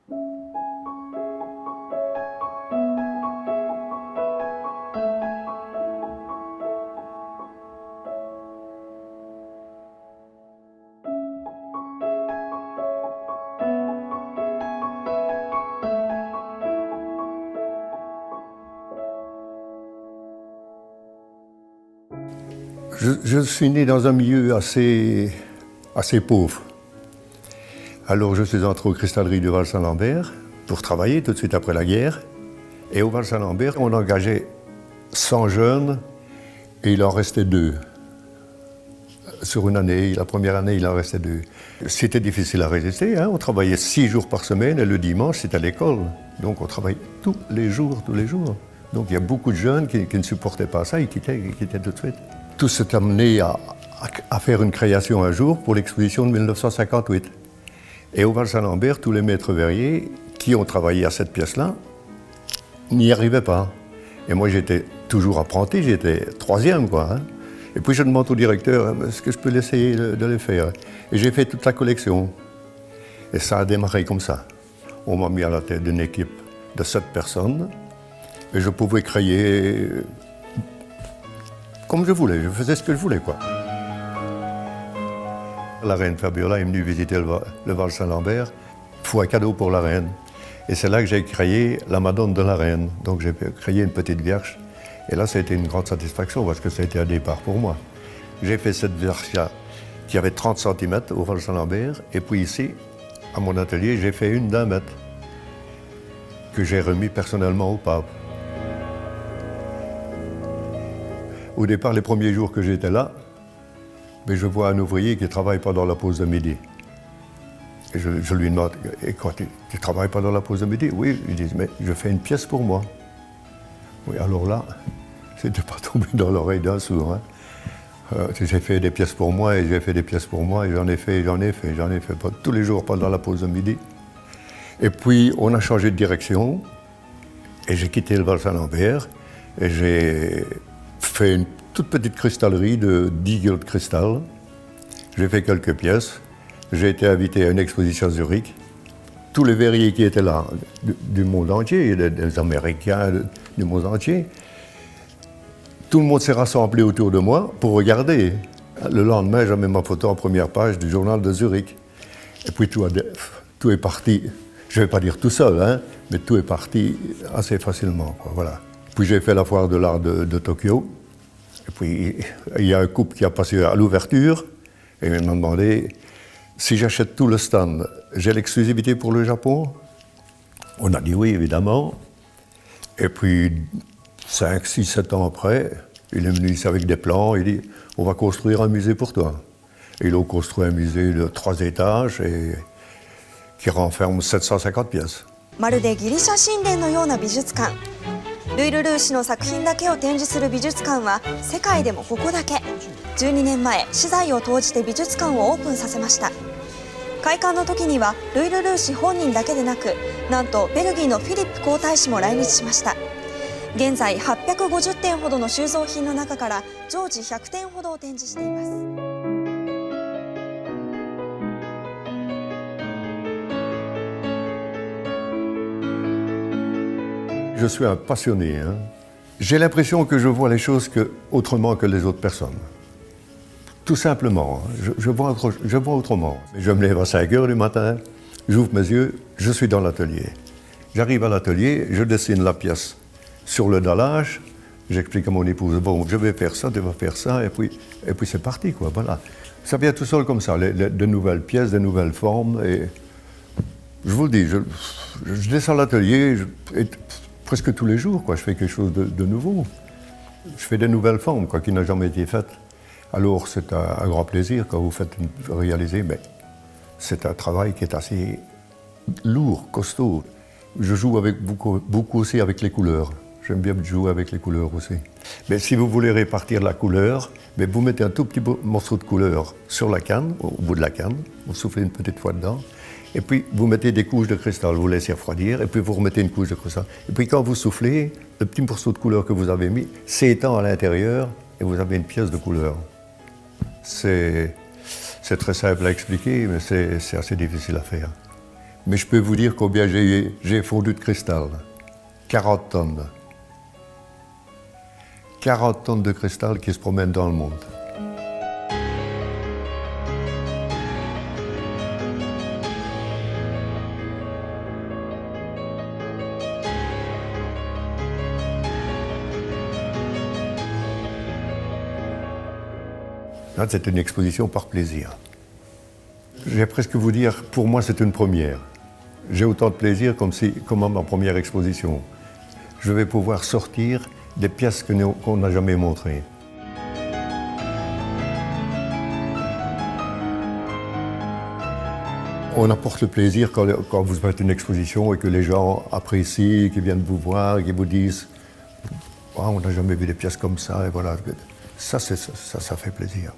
Je suis né dans un milieu assez pauvre. Alors je suis entré aux cristalleries de Val-Saint-Lambert pour travailler tout de suite après la guerre. Et au Val-Saint-Lambert, on engageait 100 jeunes et il en restait 2. Sur une année, la première année, il en restait 2. C'était difficile à résister, hein. On travaillait 6 jours par semaine et le dimanche, c'était à l'école. Donc on travaillait tous les jours. Donc il y a beaucoup de jeunes qui ne supportaient pas ça, ils quittaient tout de suite. Tout s'est amené à faire une création un jour pour l'exposition de 1958. Et au Val-Saint-Lambert, tous les maîtres verriers qui ont travaillé à cette pièce-là n'y arrivaient pas. Et moi, j'étais toujours apprenti, j'étais 3e, quoi. Hein. Et puis je demande au directeur, est-ce que je peux essayer de les faire? Et j'ai fait toute la collection. Et ça a démarré comme ça. On m'a mis à la tête d'une équipe de 7 personnes. Et je pouvais créer comme je voulais, je faisais ce que je voulais, quoi. La reine Fabiola est venue visiter le Val-Saint-Lambert pour un cadeau pour la reine. Et c'est là que j'ai créé la Madone de la reine. Donc j'ai créé une petite vierge. Et là, ça a été une grande satisfaction parce que ça a été un départ pour moi. J'ai fait cette vierge-là qui avait 30 cm au Val-Saint-Lambert. Et puis ici, à mon atelier, j'ai fait une d'1 mètre que j'ai remis personnellement au pape. Au départ, les premiers jours que j'étais là, mais je vois un ouvrier qui travaille pendant la pause de midi. Et je lui demande, et quoi, tu travailles pendant la pause de midi? Oui, il dit, mais je fais une pièce pour moi. Oui, alors là, c'était pas tombé dans l'oreille d'un sourd. Hein. J'ai fait des pièces pour moi, et j'ai fait des pièces pour moi, et j'en ai fait tous les jours pendant la pause de midi. Et puis, on a changé de direction, et j'ai quitté le Val-Saint-Lambert, et j'ai fait une toute petite cristallerie de 10 kilos de cristal. J'ai fait quelques pièces. J'ai été invité à une exposition à Zurich. Tous les verriers qui étaient là, du monde entier, des Américains, du monde entier, tout le monde s'est rassemblé autour de moi pour regarder. Le lendemain, j'ai mis ma photo en première page du journal de Zurich. Et puis tout est parti, je ne vais pas dire tout seul, hein, mais tout est parti assez facilement, quoi, voilà. Puis j'ai fait la foire de l'art de Tokyo. Et puis il y a un couple qui a passé à l'ouverture et ils m'ont demandé si j'achète tout le stand, j'ai l'exclusivité pour le Japon? On a dit oui, évidemment. Et puis 5, 6, 7 ans après, il est venu ici avec des plans, il dit on va construire un musée pour toi. Et ils ont construit un musée de 3 étages et qui renferme 750 pièces. まるでギリシャ神殿のような美術館。ルイ・ルルーシの作品だけを展示する美術館は世界でもここだけ。12年前、私財を投じて美術館をオープンさせました。開館の時にはルイ・ルルーシ本人だけでなく、なんとベルギーのフィリップ皇太子も来日しました。現在850点ほどの収蔵品の中から常時100点ほどを展示しています。Je suis un passionné. Hein. J'ai l'impression que je vois les choses autrement que les autres personnes. Tout simplement, je vois autrement. Je me lève à 5 heures du matin, j'ouvre mes yeux, je suis dans l'atelier. J'arrive à l'atelier, je dessine la pièce sur le dallage, j'explique à mon épouse, bon, je vais faire ça, tu vas faire ça, et puis c'est parti, quoi, voilà. Ça vient tout seul comme ça, de nouvelles pièces, de nouvelles formes, et je vous le dis, je descends à l'atelier, presque tous les jours, quoi, je fais quelque chose de nouveau. Je fais des nouvelles formes, quoi, qui n'ont jamais été faites. Alors c'est un grand plaisir quand vous faites réaliser, mais c'est un travail qui est assez lourd, costaud. Je joue beaucoup aussi avec les couleurs. J'aime bien jouer avec les couleurs aussi. Mais si vous voulez répartir la couleur, mais vous mettez un tout petit morceau de couleur sur la canne, au bout de la canne, vous soufflez une petite fois dedans, et puis vous mettez des couches de cristal, vous laissez refroidir, et puis vous remettez une couche de cristal. Et puis quand vous soufflez, le petit morceau de couleur que vous avez mis s'étend à l'intérieur, et vous avez une pièce de couleur. C'est très simple à expliquer, mais c'est assez difficile à faire. Mais je peux vous dire combien j'ai fondu de cristal. 40 tonnes. 40 tonnes de cristal qui se promènent dans le monde. Là, c'est une exposition par plaisir. Je vais presque vous dire, pour moi, c'est une première. J'ai autant de plaisir comme à ma première exposition. Je vais pouvoir sortir des pièces qu'on n'a jamais montrées. On apporte le plaisir quand vous faites une exposition et que les gens apprécient, qu'ils viennent vous voir, qu'ils vous disent « Ah, on n'a jamais vu des pièces comme ça » et voilà. Ça fait plaisir.